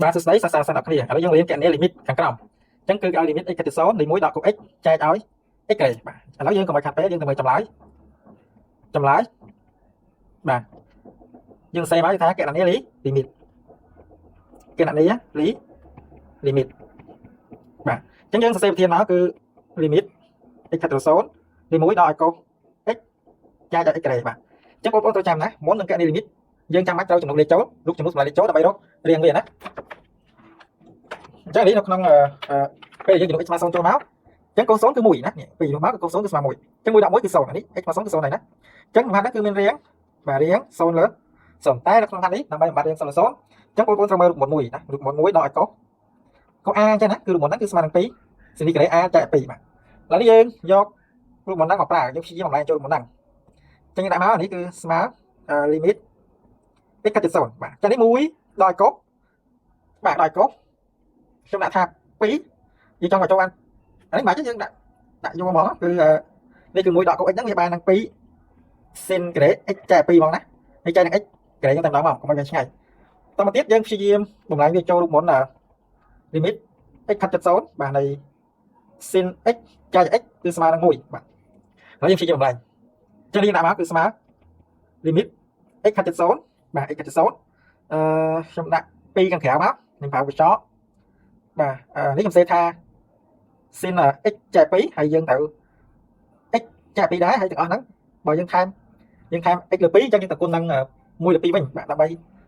បាទសួស្តីសាស្ត្រាចារ្យអ្នកគ្នាឥឡូវយើងរៀនគណនា limit ខាងក្រោមអញ្ចឹងគឺឲ្យ limit x ទៅ0នៃ1ដល់ cos x ចែកឲ្យ x ក្រេបាទឥឡូវយើងកុំឲ្យខាត់ពេកយើងទៅមើលចម្លើយបាទយើងសេមកថាគណនា limit គណនា limit បាទអញ្ចឹងយើងសរសេរប្រធានមកគឺ limit x ទៅ0នៃ1ដល់ឲ្យ cos x ចែកឲ្យ x ក្រេបាទអញ្ចឹងបងប្អូនត្រូវចាំណាមុននឹងគណនា limit យើងចាំបាច់ត្រូវចំនួនលេខចូលរូបចំនួនសម្រាប់លេខចូលដើម្បីរករៀងវាណាអញ្ចឹងនេះនៅក្នុងពេលយើងចំនួន x ស្មើ0ចូលមកអញ្ចឹងកូន0គឺ1ណានេះពេលចំនួនមកគឺកូន0គឺស្មើ1អញ្ចឹង1ដល់1គឺ0នេះ x ស្មើ0គឺ0ហើយណាអញ្ចឹងហាត់ហ្នឹងគឺមានរៀងបាទរៀង0លើ0តែនៅក្នុងហាត់នេះដើម្បីបំបត្តិរៀង0លើ0អញ្ចឹងបងប្អូនត្រូវមើលរូបមន្ត1ណារូបមន្ត1ដល់ឲ្យកុស a អញ្ចឹងណាគឺរូបមន្តហ្នឹងគឺស្មើនឹង2សេនីក្រេ a ចែក2បាទឥឡូវនេះយើងយករូបមន្តហ្នឹងមកប្រើយើងព្យាយាមបំលែងចូលរូបមន្តហ្នឹងអញ្ចឹងយើងដាក់មកនេះគឺស្មើ limit x កាត់ទៅ0បាទអញ្ចឹងនេះ1ដល់កុសបាទដល់កុសខ្ញុំដាក់ថា2យើងចង់ឲ្យចូលបានអានេះមិនអញ្ចឹងយើងដាក់យកមកគឺនេះគឺ1ដល់កុស x ហ្នឹងវាបាននឹង2 sin ក្រេ x ចែក2ហ្មងណាហើយចែកនឹង x ក្រេយើងតែម្ដងមកកុំឲ្យវាឆ្ងាយតមកទៀតយើងព្យាយាមបំលែងវាចូលរូបមន្ត limit x កាត់ទៅ0បាទនៃ sin x ចែក x គឺស្មើនឹង1បាទហើយយើងព្យាយាមបំលែងអញ្ចឹងយើងដាក់មកគឺស្មើ limit x កាត់ទៅ0បាទ x កាត់ទៅ0ខ្ញុំដាក់2ខាងក្រៅមកខ្ញុំប្រើកញ្ចក់បាទនេះខ្ញុំសេថា sin x ចែក2ហើយយើងត្រូវ x ចែក2ដែរហើយទាំងអស់ហ្នឹងបើយើងថែម x លើ2អញ្ចឹងយើងទៅគុណនឹង1លើ2វិញបាទដើម្បី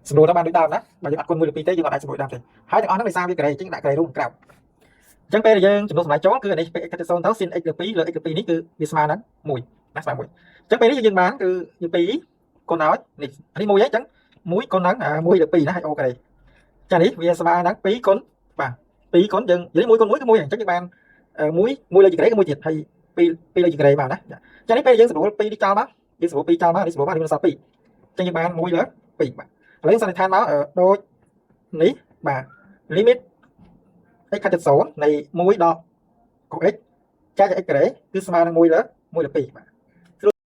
សម្រួលទៅបានដូចដើមណាបើយើងអត់គុណ1លើ2ទេយើងអត់អាចសម្រួលដើមទេហើយទាំងអស់ហ្នឹងដោយសារវាក្រេអញ្ចឹងដាក់ក្រេរួមក្រៅអញ្ចឹងពេលយើងចំនួនសម្រាប់ចូលគឺអានេះពេល x ទៅ0ទៅ sin x លើ 2 លើ x លើ 2នេះគឺវាស្មើនឹង1ណាស្មើ1អញ្ចឹងពេលនេះយើងបានគឺយើង2គុណឲ្យនេះអានេះ1អញ្ចឹង1គុណនឹង1លើ2ណាហើយអូក្រេចានេះវាស្មើនឹង2គុណបាទ2គុណយើងនិយាយ1គុណ1គឺ1អញ្ចឹងយើងបាន1លើជាក្រេគឺ1ទៀតហើយ2លើជាក្រេបានណាចានេះពេលយើងស្រួល2នេះចោលមកយើងស្រួល2ចោលមកនេះស្រួលមកនេះមានសល់2អញ្ចឹងយើងបាន1លើ2បាទឥឡូវសន្និដ្ឋានមកដូចនេះបាទ limit x កាត់ទៅ0នៃ1ដល់ cos x ចែក x ក្រេគឺស្មើនឹង1លើ2បាទ